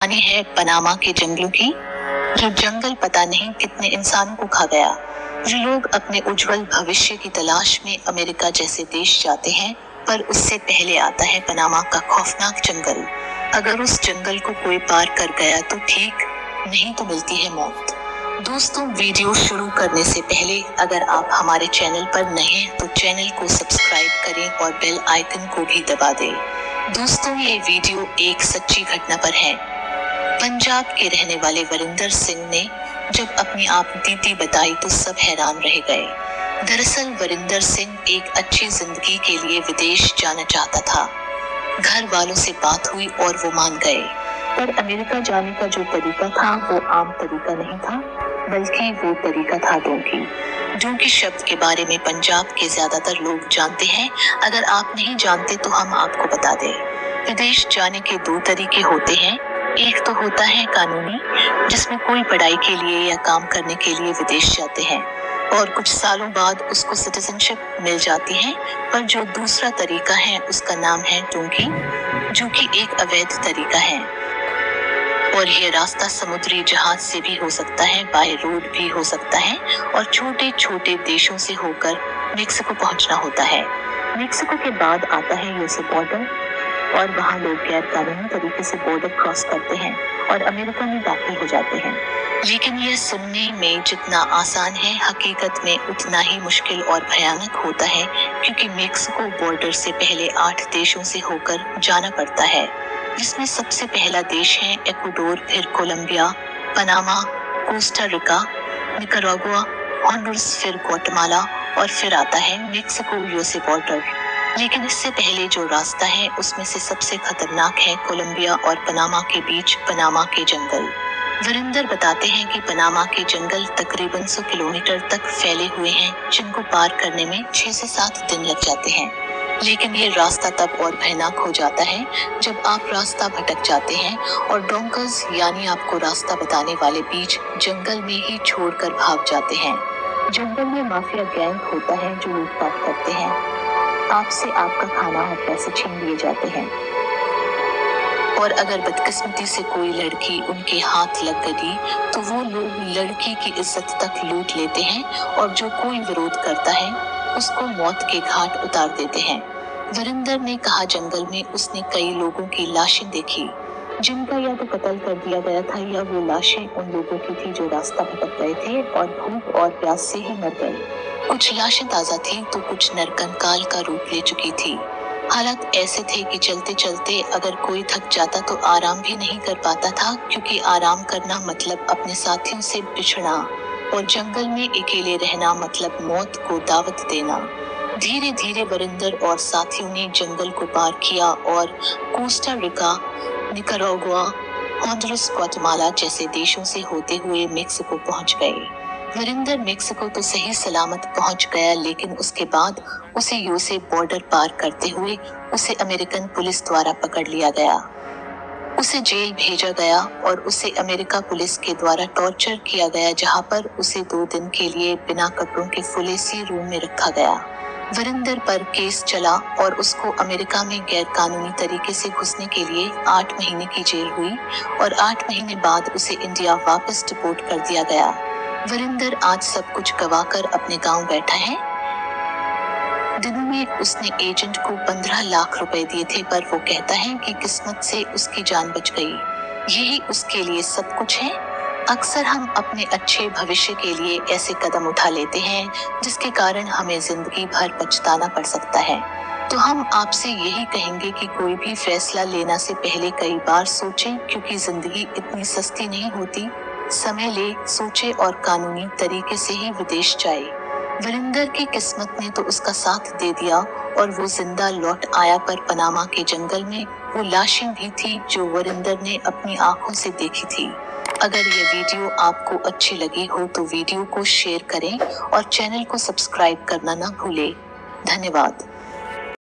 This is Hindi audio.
कहानी है पनामा के जंगलों की। जो जंगल पता नहीं कितने इंसानों को खा गया। जो लोग अपने उज्जवल भविष्य की तलाश में अमेरिका जैसे देश जाते हैं, पर उससे पहले आता है पनामा का खौफनाक जंगल। अगर उस जंगल को कोई पार कर गया तो ठीक, नहीं तो मिलती है मौत। दोस्तों, वीडियो शुरू करने से पहले अगर आप हमारे चैनल पर नए हैं तो चैनल को सब्सक्राइब करें और बेल आइकन को भी दबा दें। दोस्तों, ये वीडियो एक सच्ची घटना पर है। पंजाब के रहने वाले वरिंदर सिंह ने जब अपनी आप बीती बताई तो सब हैरान रह गए। दरअसल वरिंदर सिंह एक अच्छी जिंदगी के लिए विदेश जाना चाहता था। घर वालों से बात हुई और वो मान गए, पर अमेरिका जाने का जो तरीका था वो आम तरीका नहीं था, बल्कि वो तरीका था डोंकी शब्द के बारे में पंजाब के ज्यादातर लोग जानते हैं। अगर आप नहीं जानते तो हम आपको बता दें। विदेश जाने के दो तरीके होते हैं। एक तो होता है कानूनी, जिसमें कोई पढ़ाई के लिए या काम करने के लिए विदेश जाते हैं और कुछ सालों बाद उसको सिटीजनशिप मिल जाती है। पर जो दूसरा तरीका है उसका नाम है डोंकी, जो कि एक अवैध तरीका है और ये रास्ता समुद्री जहाज से भी हो सकता है, बाय रोड भी हो सकता है और छोटे छोटे देशों से होकर मेक्सिको पहुंचना होता है। मेक्सिको के बाद आता है यूएस बॉर्डर और वहाँ लोग गैर कानूनी तरीके से बॉर्डर क्रॉस करते हैं और अमेरिका में दाखिल हो जाते हैं। लेकिन यह सुनने में जितना आसान है, हकीकत में उतना ही मुश्किल और भयानक होता है, क्योंकि मेक्सिको बॉर्डर से पहले 8 देशों से होकर जाना पड़ता है, जिसमें सबसे पहला देश है इक्वाडोर, फिर Colombia, Panama, Costa Rica, Nicaragua, Honduras, फिर ग्वाटेमाला और फिर आता है मेक्सिको यूएस बॉर्डर। लेकिन इससे पहले जो रास्ता है उसमें से सबसे खतरनाक है कोलंबिया और पनामा के बीच पनामा के जंगल। वरिंदर बताते हैं कि पनामा के जंगल तकरीबन 100 किलोमीटर तक फैले हुए हैं, जिनको पार करने में 6 से 7 दिन लग जाते हैं। लेकिन ये रास्ता तब और भयानक हो जाता है जब आप रास्ता भटक जाते हैं और डोंकर्स यानी आपको रास्ता बताने वाले बीच जंगल में ही छोड़कर भाग जाते हैं। जंगल में माफिया गैंग होता है जो लूटपाट करते हैं, आपसे आपका खाना और पैसे छीन लिए जाते हैं और अगर बदकिस्मती से कोई लड़की उनके हाथ लग गई तो वो लोग लड़की की इज्जत तक लूट लेते हैं और जो कोई विरोध करता है उसको मौत के घाट उतार देते हैं। वरिंदर ने कहा, जंगल में उसने कई लोगों की लाशें देखी, जिनका या तो कत्ल कर दिया गया था या वो लाशें उन लोगों की थी जो रास्ता भटक गए थे और भूख और प्यास से ही मर गए। कुछ लाशें ताजा थी तो कुछ नरकंकाल का रूप ले चुकी थी। हालात ऐसे थे कि चलते चलते अगर कोई थक जाता तो आराम भी नहीं कर पाता था, क्योंकि आराम करना मतलब अपने साथियों से बिछड़ना और जंगल में अकेले रहना मतलब मौत को दावत देना। धीरे धीरे वरिंदर और साथियों ने जंगल को पार किया और Costa Rica, Nicaragua, Honduras, Guatemala जैसे देशों से होते हुए मेक्सिको पहुंच गए। वरिंदर मेक्सिको तो सही सलामत पहुंच गया, लेकिन उसके बाद उसे यूएस बॉर्डर पार करते हुए उसे अमेरिकन पुलिस द्वारा पकड़ लिया गया। उसे जेल भेजा गया और उसे अमेरिका पुलिस के द्वारा टॉर्चर किया गया, जहां पर उसे 2 दिन के लिए बिना कपड़ों के फुले सी रूम में रखा गया। वरिंदर पर केस चला और उसको अमेरिका में गैर कानूनी तरीके से घुसने के लिए 8 महीने की जेल हुई और 8 महीने बाद उसे इंडिया वापस डिपोर्ट कर दिया गया। वरिंदर आज सब कुछ गवाकर अपने गांव बैठा है। दिनों में उसने एजेंट को 15 लाख रुपए दिए थे, पर वो कहता है कि किस्मत से उसकी जान बच गई। यही उसके लिए सब कुछ है। अक्सर हम अपने अच्छे भविष्य के लिए ऐसे कदम उठा लेते हैं जिसके कारण हमें जिंदगी भर पछताना पड़ सकता है। तो हम आपसे यही कहेंगे कि कोई भी फैसला लेना से पहले कई बार सोचें, क्योंकि जिंदगी इतनी सस्ती नहीं होती। समय ले, सोचे और कानूनी तरीके से ही विदेश जाए। वरिंदर की किस्मत ने तो उसका साथ दे दिया और वो जिंदा लौट आया, पर पनामा के जंगल में वो लाशें भी थी जो वरिंदर ने अपनी आंखों से देखी थी। अगर ये वीडियो आपको अच्छी लगी हो तो वीडियो को शेयर करें और चैनल को सब्सक्राइब करना ना भूलें। धन्यवाद।